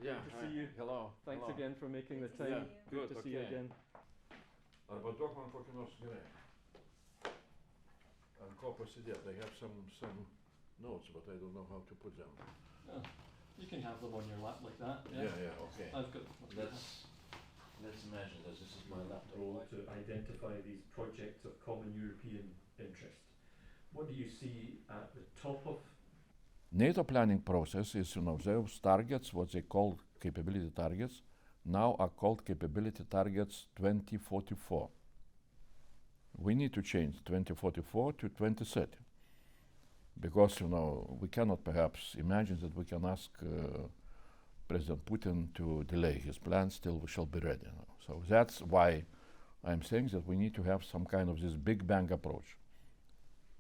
Yeah, Good to see you. Hello. Thanks hello. again for making the Good to time. see you. Good Good, to see you okay. again. Arba duok man kokį nors gerai. Ant ko pasidėt? I have some notes, but I don't know how to put them. Oh, you can have them on your lap like that. Yeah, okay. I've got. Let's imagine that this is my laptop. Role to identify these projects of common European interest. What do you see at the top of NATO planning process is, those targets, what they call capability targets, now are called capability targets 2044. We need to change 2044 to 2030. Because, we cannot perhaps imagine that we can ask President Putin to delay his plans till we shall be ready. So that's why I'm saying that we need to have some kind of this big bang approach.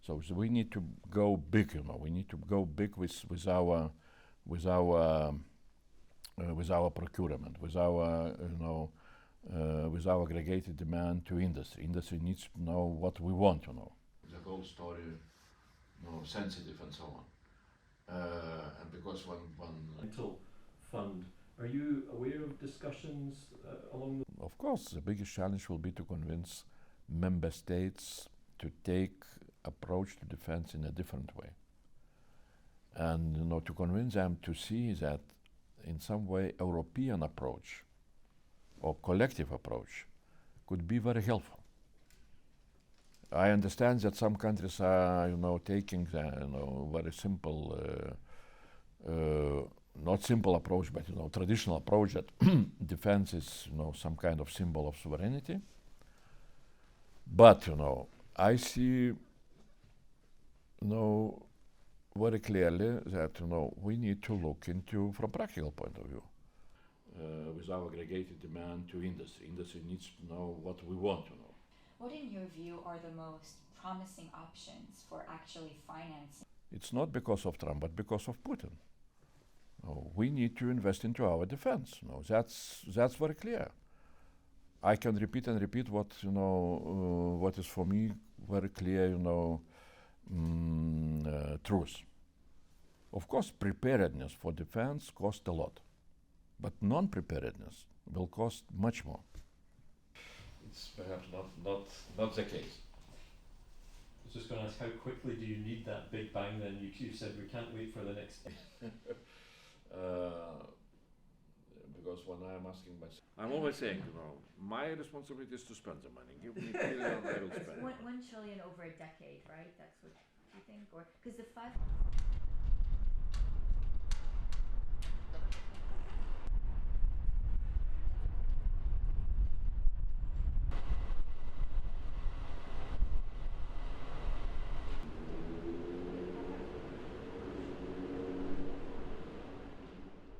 So we need to go big, we need to go big with our procurement, with our aggregated demand to industry. Industry needs to know what we want to know. The whole story, sensitive and so on. And because one mental fund, are you aware of discussions along the Of course, the biggest challenge will be to convince member states to take approach to defense in a different way. And to convince them to see that in some way European approach or collective approach could be very helpful. I understand that some countries are, taking the, very simple, not simple approach, but traditional approach that defense is, some kind of symbol of sovereignty. But I see, very clearly that we need to look into, from practical point of view, with our aggregated demand to industry. Industry needs to know what we want to know. What, in your view, are the most promising options for actually financing? It's not because of Trump, but because of Putin. We need to invest into our defense. That's very clear. I can repeat and repeat what what is for me very clear, truth. Of course, preparedness for defense costs a lot, but non-preparedness will cost much more. it's perhaps not the case. I was just going to ask, how quickly do you need that big bang then? You said we can't wait for the next Because when I'm asking myself, I'm always saying, my responsibility is to spend the money. Give me $1 trillion, I will spend it. 1 trillion over a decade, right? That's what you think? Or because the 5